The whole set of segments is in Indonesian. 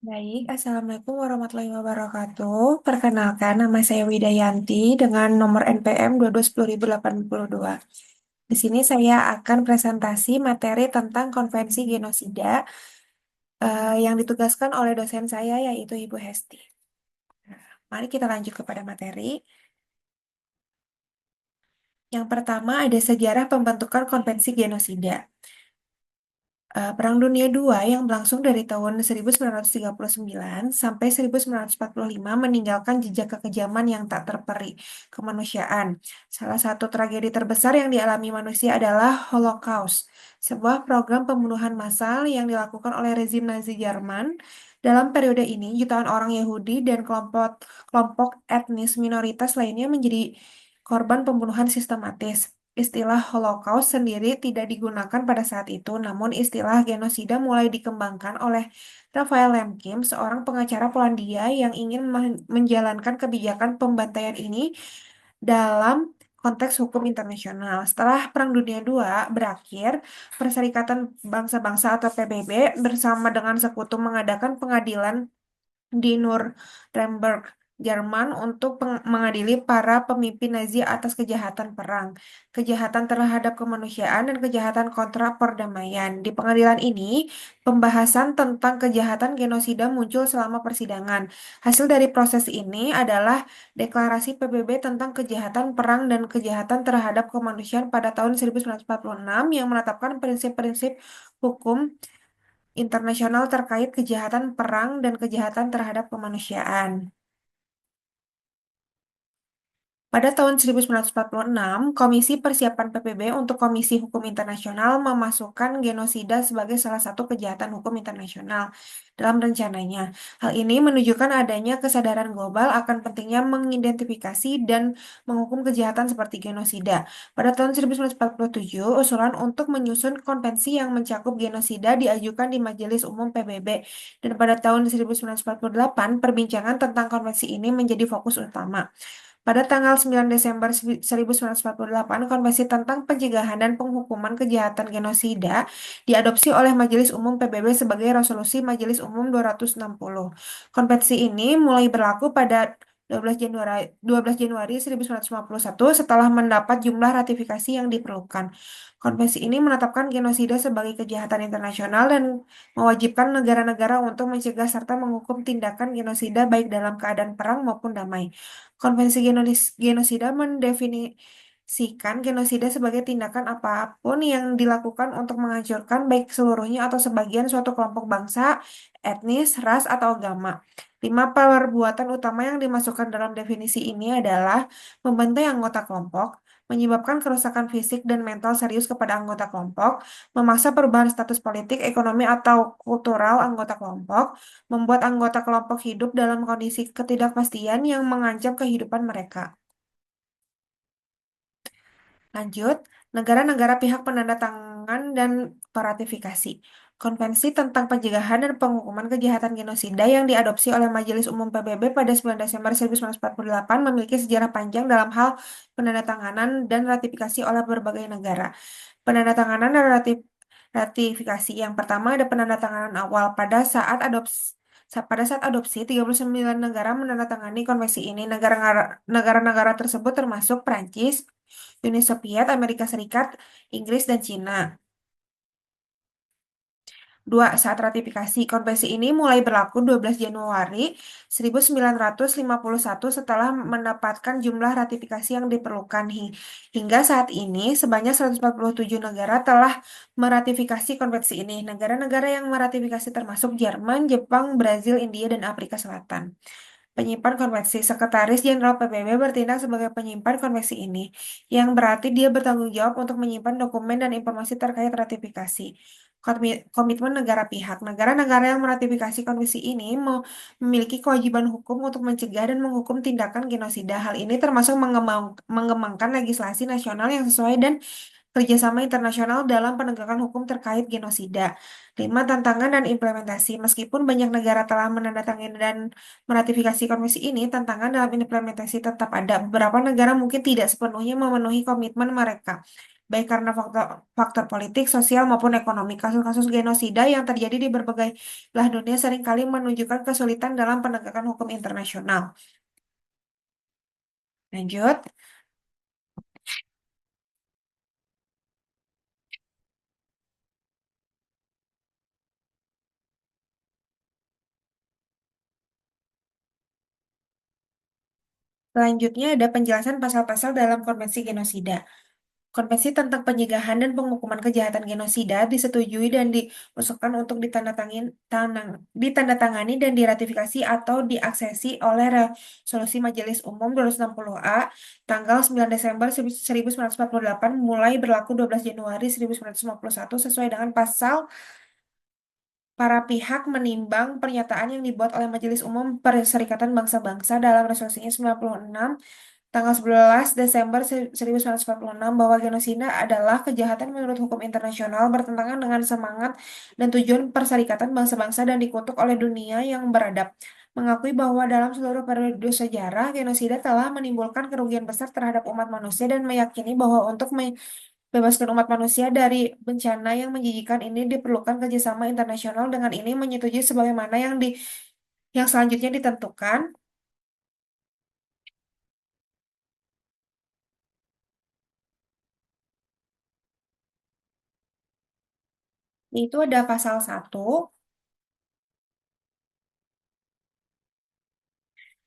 Baik, Assalamualaikum warahmatullahi wabarakatuh. Perkenalkan, nama saya Widayanti dengan nomor NPM 2210.082. Di sini saya akan presentasi materi tentang konvensi genosida yang ditugaskan oleh dosen saya yaitu Ibu Hesti. Mari kita lanjut kepada materi. Yang pertama ada sejarah pembentukan konvensi genosida. Perang Dunia II yang berlangsung dari tahun 1939 sampai 1945 meninggalkan jejak kekejaman yang tak terperi kemanusiaan. Salah satu tragedi terbesar yang dialami manusia adalah Holocaust, sebuah program pembunuhan massal yang dilakukan oleh rezim Nazi Jerman. Dalam periode ini, jutaan orang Yahudi dan kelompok etnis minoritas lainnya menjadi korban pembunuhan sistematis. Istilah Holocaust sendiri tidak digunakan pada saat itu, namun istilah genosida mulai dikembangkan oleh Raphael Lemkin, seorang pengacara Polandia yang ingin menjalankan kebijakan pembantaian ini dalam konteks hukum internasional. Setelah Perang Dunia II berakhir, Perserikatan Bangsa-Bangsa atau PBB bersama dengan sekutu mengadakan pengadilan di Nuremberg, Jerman untuk mengadili para pemimpin Nazi atas kejahatan perang, kejahatan terhadap kemanusiaan, dan kejahatan kontra perdamaian. Di pengadilan ini, pembahasan tentang kejahatan genosida muncul selama persidangan. Hasil dari proses ini adalah Deklarasi PBB tentang kejahatan perang dan kejahatan terhadap kemanusiaan pada tahun 1946 yang menetapkan prinsip-prinsip hukum internasional terkait kejahatan perang dan kejahatan terhadap kemanusiaan. Pada tahun 1946, Komisi Persiapan PBB untuk Komisi Hukum Internasional memasukkan genosida sebagai salah satu kejahatan hukum internasional dalam rencananya. Hal ini menunjukkan adanya kesadaran global akan pentingnya mengidentifikasi dan menghukum kejahatan seperti genosida. Pada tahun 1947, usulan untuk menyusun konvensi yang mencakup genosida diajukan di Majelis Umum PBB, dan pada tahun 1948, perbincangan tentang konvensi ini menjadi fokus utama. Pada tanggal 9 Desember 1948, Konvensi tentang Pencegahan dan Penghukuman Kejahatan Genosida diadopsi oleh Majelis Umum PBB sebagai Resolusi Majelis Umum 260. Konvensi ini mulai berlaku pada 12 Januari 1951 setelah mendapat jumlah ratifikasi yang diperlukan. Konvensi ini menetapkan genosida sebagai kejahatan internasional dan mewajibkan negara-negara untuk mencegah serta menghukum tindakan genosida baik dalam keadaan perang maupun damai. Konvensi genosida mendefinisikan genosida sebagai tindakan apapun yang dilakukan untuk menghancurkan baik seluruhnya atau sebagian suatu kelompok bangsa, etnis, ras, atau agama. 5 perbuatan utama yang dimasukkan dalam definisi ini adalah membantai anggota kelompok, menyebabkan kerusakan fisik dan mental serius kepada anggota kelompok, memaksa perubahan status politik, ekonomi, atau kultural anggota kelompok, membuat anggota kelompok hidup dalam kondisi ketidakpastian yang mengancam kehidupan mereka. Lanjut, negara-negara pihak penanda tangan dan peratifikasi. Konvensi tentang pencegahan dan penghukuman kejahatan genosida yang diadopsi oleh Majelis Umum PBB pada 9 Desember 1948 memiliki sejarah panjang dalam hal penandatanganan dan ratifikasi oleh berbagai negara. Penandatanganan dan ratifikasi. Yang pertama ada penandatanganan awal pada saat adopsi 39 negara menandatangani konvensi ini. Negara-negara tersebut termasuk Prancis, Uni Soviet, Amerika Serikat, Inggris, dan Cina. Dua, saat ratifikasi, konvensi ini mulai berlaku 12 Januari 1951 setelah mendapatkan jumlah ratifikasi yang diperlukan. Hingga saat ini, sebanyak 147 negara telah meratifikasi konvensi ini. Negara-negara yang meratifikasi termasuk Jerman, Jepang, Brazil, India, dan Afrika Selatan. Penyimpan konvensi, Sekretaris Jenderal PBB bertindak sebagai penyimpan konvensi ini, yang berarti dia bertanggung jawab untuk menyimpan dokumen dan informasi terkait ratifikasi. Komitmen negara pihak. Negara-negara yang meratifikasi konvensi ini memiliki kewajiban hukum untuk mencegah dan menghukum tindakan genosida. Hal ini termasuk mengembangkan legislasi nasional yang sesuai dan kerjasama internasional dalam penegakan hukum terkait genosida. 5. Tantangan dan implementasi. Meskipun banyak negara telah menandatangani dan meratifikasi konvensi ini, tantangan dalam implementasi tetap ada. Beberapa negara mungkin tidak sepenuhnya memenuhi komitmen mereka. baik karena faktor, faktor politik, sosial, maupun ekonomi. Kasus-kasus genosida yang terjadi di berbagai belahan dunia seringkali menunjukkan kesulitan dalam penegakan hukum internasional. Lanjut. Selanjutnya ada penjelasan pasal-pasal dalam Konvensi Genosida. Konvensi tentang pencegahan dan penghukuman kejahatan genosida disetujui dan diusulkan untuk ditandatangani dan diratifikasi atau diaksesi oleh Resolusi Majelis Umum 260A tanggal 9 Desember 1948 mulai berlaku 12 Januari 1951 sesuai dengan pasal para pihak menimbang pernyataan yang dibuat oleh Majelis Umum Perserikatan Bangsa-Bangsa dalam resolusinya 96 tanggal 11 Desember 1946 bahwa genosida adalah kejahatan menurut hukum internasional bertentangan dengan semangat dan tujuan Perserikatan Bangsa-Bangsa dan dikutuk oleh dunia yang beradab. Mengakui bahwa dalam seluruh periode sejarah, genosida telah menimbulkan kerugian besar terhadap umat manusia dan meyakini bahwa untuk membebaskan umat manusia dari bencana yang menjijikan ini diperlukan kerjasama internasional. Dengan ini menyetujui sebagaimana yang selanjutnya ditentukan. Itu ada pasal 1.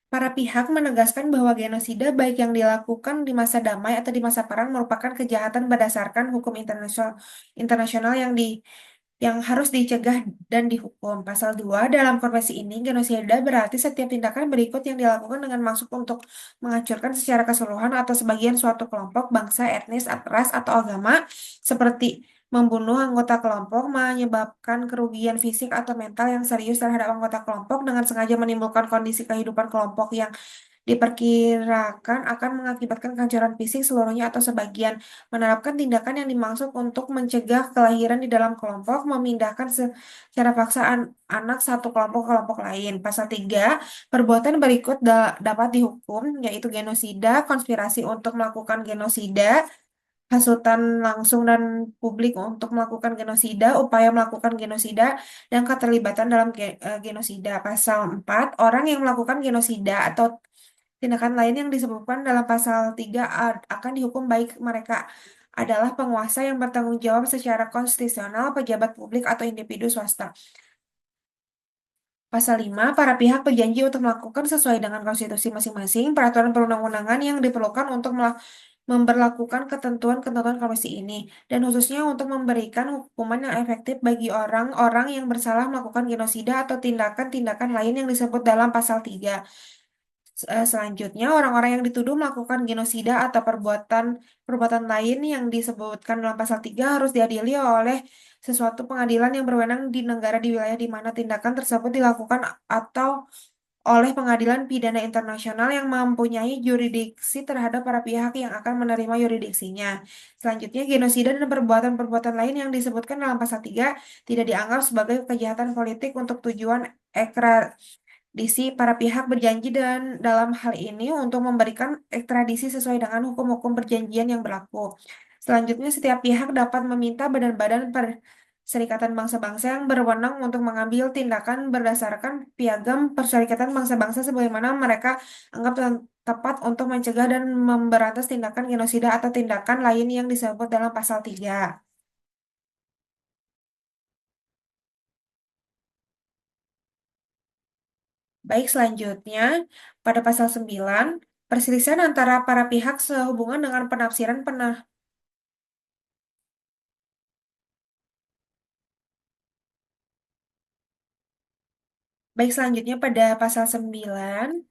Para pihak menegaskan bahwa genosida baik yang dilakukan di masa damai atau di masa perang merupakan kejahatan berdasarkan hukum internasional internasional yang harus dicegah dan dihukum. Pasal 2 dalam konvensi ini, genosida berarti setiap tindakan berikut yang dilakukan dengan maksud untuk menghancurkan secara keseluruhan atau sebagian suatu kelompok, bangsa, etnis, ras, atau agama, seperti membunuh anggota kelompok, menyebabkan kerugian fisik atau mental yang serius terhadap anggota kelompok dengan sengaja menimbulkan kondisi kehidupan kelompok yang diperkirakan akan mengakibatkan kehancuran fisik seluruhnya atau sebagian, menerapkan tindakan yang dimaksud untuk mencegah kelahiran di dalam kelompok, memindahkan secara paksa anak satu kelompok ke kelompok lain. Pasal 3, perbuatan berikut dapat dihukum, yaitu genosida, konspirasi untuk melakukan genosida, hasutan langsung dan publik untuk melakukan genosida, upaya melakukan genosida, dan keterlibatan dalam genosida. Pasal 4, orang yang melakukan genosida atau tindakan lain yang disebutkan dalam pasal 3 akan dihukum baik mereka adalah penguasa yang bertanggung jawab secara konstitusional, pejabat publik, atau individu swasta. Pasal 5, para pihak berjanji untuk melakukan sesuai dengan konstitusi masing-masing peraturan perundang-undangan yang diperlukan untuk memberlakukan ketentuan-ketentuan komisi ini, dan khususnya untuk memberikan hukuman yang efektif bagi orang-orang yang bersalah melakukan genosida atau tindakan-tindakan lain yang disebut dalam pasal 3. Selanjutnya, orang-orang yang dituduh melakukan genosida atau perbuatan perbuatan lain yang disebutkan dalam pasal 3 harus diadili oleh sesuatu pengadilan yang berwenang di negara di wilayah di mana tindakan tersebut dilakukan atau oleh pengadilan pidana internasional yang mempunyai yurisdiksi terhadap para pihak yang akan menerima yurisdiksinya. Selanjutnya, genosida dan perbuatan-perbuatan lain yang disebutkan dalam pasal 3 tidak dianggap sebagai kejahatan politik untuk tujuan ekstradisi. Para pihak berjanji dan dalam hal ini untuk memberikan ekstradisi sesuai dengan hukum-hukum perjanjian yang berlaku. Selanjutnya, setiap pihak dapat meminta badan-badan Perserikatan Bangsa-Bangsa yang berwenang untuk mengambil tindakan berdasarkan Piagam Perserikatan Bangsa-Bangsa sebagaimana mereka anggap tepat untuk mencegah dan memberantas tindakan genosida atau tindakan lain yang disebut dalam pasal 3. Baik, selanjutnya pada pasal 9, perselisihan antara para pihak sehubungan dengan penafsiran Baik, selanjutnya pada pasal 9,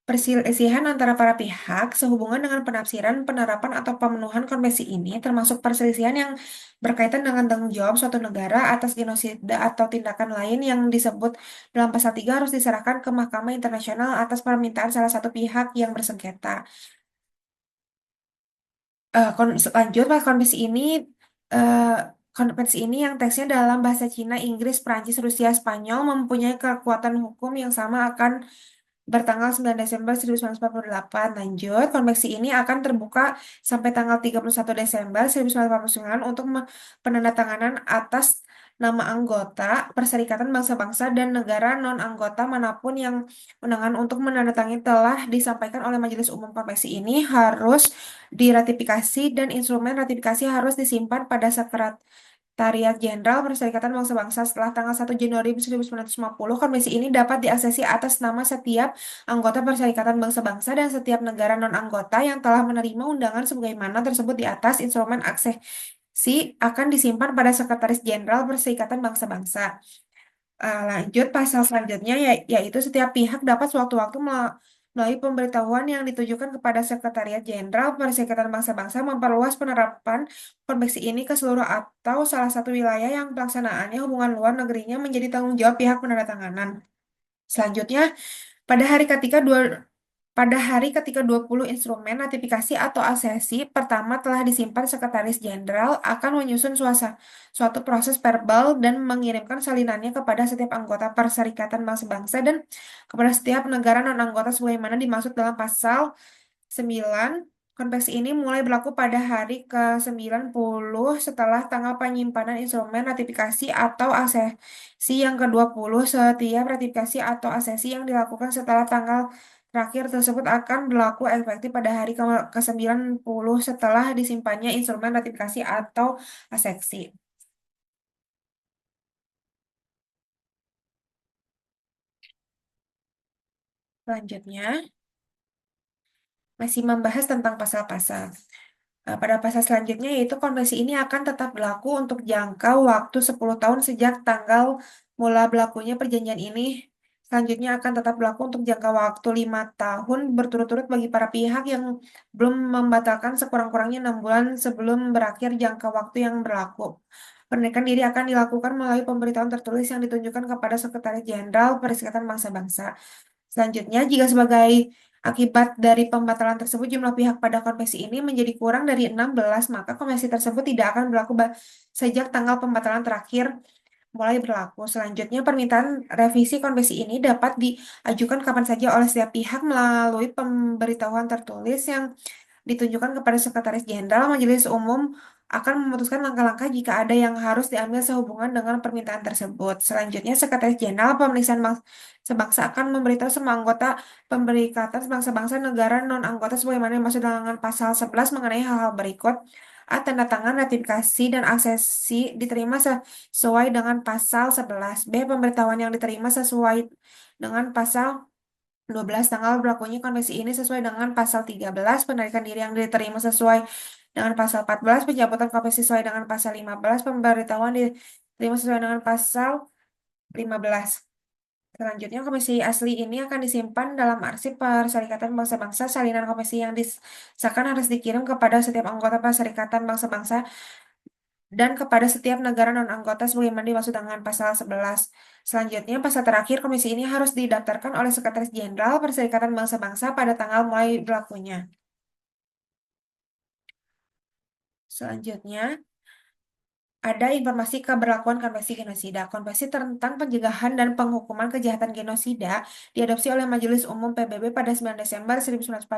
perselisihan antara para pihak sehubungan dengan penafsiran, penerapan, atau pemenuhan konvensi ini, termasuk perselisihan yang berkaitan dengan tanggung jawab suatu negara atas genosida atau tindakan lain yang disebut dalam pasal 3 harus diserahkan ke Mahkamah Internasional atas permintaan salah satu pihak yang bersengketa. Lanjut, Pak, eh, konvensi ini yang teksnya dalam bahasa Cina, Inggris, Prancis, Rusia, Spanyol mempunyai kekuatan hukum yang sama bertanggal 9 Desember 1948. Lanjut, konvensi ini akan terbuka sampai tanggal 31 Desember 1949 untuk penandatanganan atas nama anggota Perserikatan Bangsa-Bangsa dan negara non-anggota manapun yang undangan untuk menandatangani telah disampaikan oleh Majelis Umum. Konvensi ini harus diratifikasi dan instrumen ratifikasi harus disimpan pada Sekretariat Jenderal Perserikatan Bangsa-Bangsa setelah tanggal 1 Januari 1950. Konvensi ini dapat diaksesi atas nama setiap anggota Perserikatan Bangsa-Bangsa dan setiap negara non-anggota yang telah menerima undangan sebagaimana tersebut di atas. Instrumen aksesi akan disimpan pada Sekretaris Jenderal Perserikatan Bangsa-Bangsa. Lanjut pasal selanjutnya yaitu setiap pihak dapat sewaktu-waktu melalui pemberitahuan yang ditujukan kepada Sekretariat Jenderal Perserikatan Bangsa-Bangsa memperluas penerapan konvensi ini ke seluruh atau salah satu wilayah yang pelaksanaannya hubungan luar negerinya menjadi tanggung jawab pihak penandatanganan. Selanjutnya, pada hari ketika dua pada hari ketika 20 instrumen ratifikasi atau asesi pertama telah disimpan, Sekretaris Jenderal akan menyusun suatu proses verbal dan mengirimkan salinannya kepada setiap anggota Perserikatan Bangsa-Bangsa dan kepada setiap negara non-anggota sebagaimana dimaksud dalam pasal 9. Konvensi ini mulai berlaku pada hari ke-90 setelah tanggal penyimpanan instrumen ratifikasi atau asesi yang ke-20. Setiap ratifikasi atau asesi yang dilakukan setelah tanggal terakhir tersebut akan berlaku efektif pada hari ke-90 setelah disimpannya instrumen ratifikasi atau asesi. Selanjutnya, masih membahas tentang pasal-pasal. Pada pasal selanjutnya yaitu konvensi ini akan tetap berlaku untuk jangka waktu 10 tahun sejak tanggal mula berlakunya perjanjian ini. Selanjutnya akan tetap berlaku untuk jangka waktu 5 tahun berturut-turut bagi para pihak yang belum membatalkan sekurang-kurangnya 6 bulan sebelum berakhir jangka waktu yang berlaku. Penarikan diri akan dilakukan melalui pemberitahuan tertulis yang ditunjukkan kepada Sekretaris Jenderal Perserikatan Bangsa-Bangsa. Selanjutnya, jika sebagai akibat dari pembatalan tersebut jumlah pihak pada konvensi ini menjadi kurang dari 16, maka konvensi tersebut tidak akan berlaku sejak tanggal pembatalan terakhir mulai berlaku. Selanjutnya, permintaan revisi konvensi ini dapat diajukan kapan saja oleh setiap pihak melalui pemberitahuan tertulis yang ditunjukkan kepada Sekretaris Jenderal. Majelis Umum akan memutuskan langkah-langkah jika ada yang harus diambil sehubungan dengan permintaan tersebut. Selanjutnya, Sekretaris Jenderal Pemeriksaan Sebangsa akan memberitahu semua anggota Perserikatan Bangsa-Bangsa negara non-anggota sebagaimana dimaksud dengan pasal 11 mengenai hal-hal berikut. A. Tanda tangan, ratifikasi, dan aksesi diterima sesuai dengan pasal 11. B. Pemberitahuan yang diterima sesuai dengan pasal 12. Tanggal berlakunya konvensi ini sesuai dengan pasal 13. Penarikan diri yang diterima sesuai dengan pasal 14. Pencabutan konvensi sesuai dengan pasal 15. Pemberitahuan diterima sesuai dengan pasal 15. Selanjutnya, komisi asli ini akan disimpan dalam arsip Perserikatan Bangsa-Bangsa. Salinan komisi yang disahkan harus dikirim kepada setiap anggota Perserikatan Bangsa-Bangsa dan kepada setiap negara non-anggota sebagaimana dimaksud dengan pasal 11. Selanjutnya, pasal terakhir, komisi ini harus didaftarkan oleh Sekretaris Jenderal Perserikatan Bangsa-Bangsa pada tanggal mulai berlakunya. Selanjutnya, ada informasi keberlakuan Konvensi Genosida. Konvensi tentang pencegahan dan penghukuman kejahatan genosida diadopsi oleh Majelis Umum PBB pada 9 Desember 1948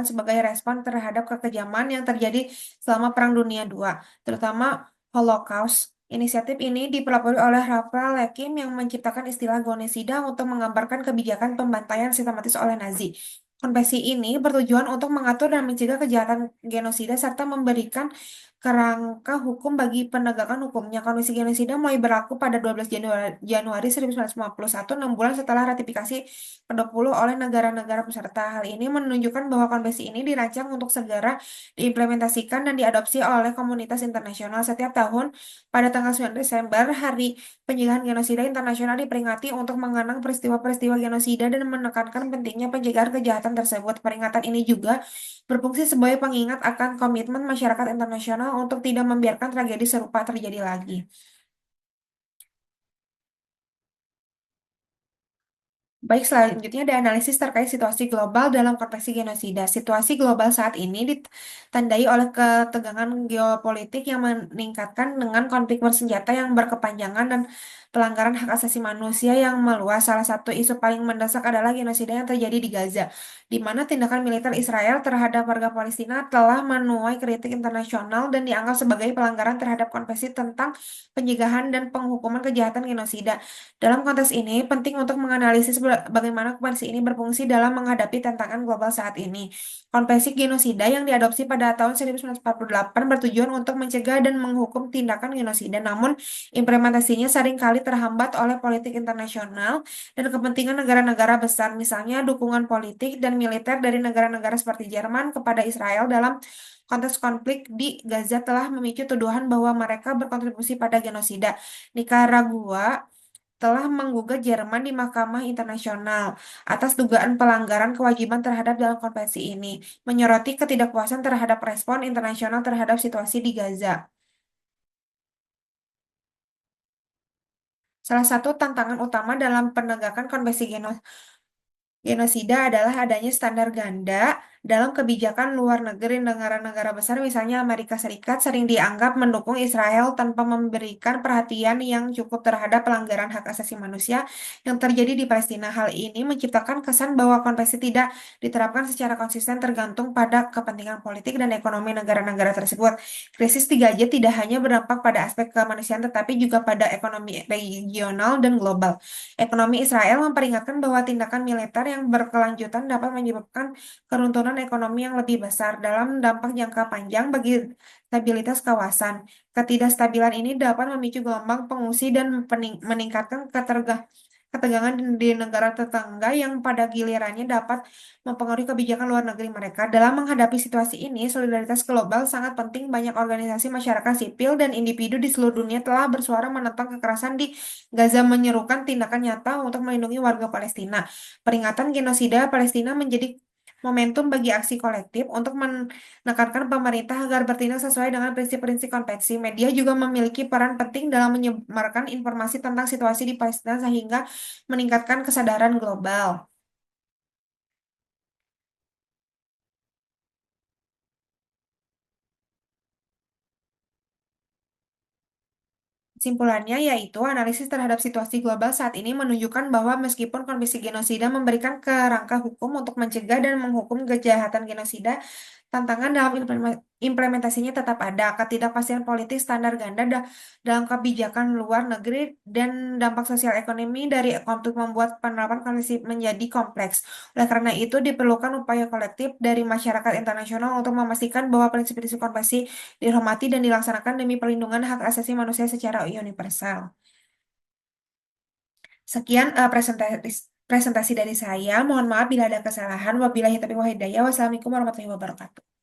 sebagai respon terhadap kekejaman yang terjadi selama Perang Dunia II, terutama Holocaust. Inisiatif ini dipelopori oleh Raphael Leckim yang menciptakan istilah genosida untuk menggambarkan kebijakan pembantaian sistematis oleh Nazi. Konvensi ini bertujuan untuk mengatur dan mencegah kejahatan genosida serta memberikan kerangka hukum bagi penegakan hukumnya. Konvensi genosida mulai berlaku pada 12 Januari 1951, 6 bulan setelah ratifikasi ke-20 oleh negara-negara peserta. Hal ini menunjukkan bahwa konvensi ini dirancang untuk segera diimplementasikan dan diadopsi oleh komunitas internasional. Setiap tahun, pada tanggal 9 Desember, Hari Pencegahan Genosida Internasional diperingati untuk mengenang peristiwa-peristiwa genosida dan menekankan pentingnya pencegahan kejahatan tersebut. Peringatan ini juga berfungsi sebagai pengingat akan komitmen masyarakat internasional untuk tidak membiarkan tragedi serupa terjadi lagi. Baik, selanjutnya ada analisis terkait situasi global dalam konteksi genosida. Situasi global saat ini ditandai oleh ketegangan geopolitik yang meningkatkan dengan konflik bersenjata yang berkepanjangan dan pelanggaran hak asasi manusia yang meluas. Salah satu isu paling mendesak adalah genosida yang terjadi di Gaza, di mana tindakan militer Israel terhadap warga Palestina telah menuai kritik internasional dan dianggap sebagai pelanggaran terhadap Konvensi tentang Pencegahan dan Penghukuman Kejahatan Genosida. Dalam konteks ini, penting untuk menganalisis bagaimana konvensi ini berfungsi dalam menghadapi tantangan global saat ini. Konvensi genosida yang diadopsi pada tahun 1948 bertujuan untuk mencegah dan menghukum tindakan genosida, namun implementasinya seringkali terhambat oleh politik internasional dan kepentingan negara-negara besar, misalnya dukungan politik dan militer dari negara-negara seperti Jerman kepada Israel dalam konteks konflik di Gaza telah memicu tuduhan bahwa mereka berkontribusi pada genosida. Nikaragua telah menggugat Jerman di Mahkamah Internasional atas dugaan pelanggaran kewajiban terhadap dalam konvensi ini, menyoroti ketidakpuasan terhadap respon internasional terhadap situasi di Gaza. Salah satu tantangan utama dalam penegakan konvensi genosida adalah adanya standar ganda dalam kebijakan luar negeri. Negara-negara besar, misalnya Amerika Serikat, sering dianggap mendukung Israel tanpa memberikan perhatian yang cukup terhadap pelanggaran hak asasi manusia yang terjadi di Palestina. Hal ini menciptakan kesan bahwa konvensi tidak diterapkan secara konsisten tergantung pada kepentingan politik dan ekonomi negara-negara tersebut. Krisis di Gaza tidak hanya berdampak pada aspek kemanusiaan tetapi juga pada ekonomi regional dan global. Ekonomi Israel memperingatkan bahwa tindakan militer yang berkelanjutan dapat menyebabkan keruntuhan ekonomi yang lebih besar dalam dampak jangka panjang bagi stabilitas kawasan. Ketidakstabilan ini dapat memicu gelombang pengungsi dan meningkatkan ketegangan di negara tetangga yang pada gilirannya dapat mempengaruhi kebijakan luar negeri mereka. Dalam menghadapi situasi ini, solidaritas global sangat penting. Banyak organisasi masyarakat sipil dan individu di seluruh dunia telah bersuara menentang kekerasan di Gaza, menyerukan tindakan nyata untuk melindungi warga Palestina. Peringatan genosida Palestina menjadi momentum bagi aksi kolektif untuk menekankan pemerintah agar bertindak sesuai dengan prinsip-prinsip konvensi. Media juga memiliki peran penting dalam menyebarkan informasi tentang situasi di Palestina sehingga meningkatkan kesadaran global. Kesimpulannya yaitu analisis terhadap situasi global saat ini menunjukkan bahwa meskipun kondisi genosida memberikan kerangka hukum untuk mencegah dan menghukum kejahatan genosida, tantangan dalam implementasinya tetap ada. Ketidakpastian politik standar ganda dalam kebijakan luar negeri dan dampak sosial ekonomi dari konflik membuat penerapan konvensi menjadi kompleks. Oleh karena itu, diperlukan upaya kolektif dari masyarakat internasional untuk memastikan bahwa prinsip-prinsip konvensi dihormati dan dilaksanakan demi perlindungan hak asasi manusia secara universal. Sekian presentasi dari saya. Mohon maaf bila ada kesalahan. Wabillahi taufiq wal hidayah. Wassalamualaikum warahmatullahi wabarakatuh.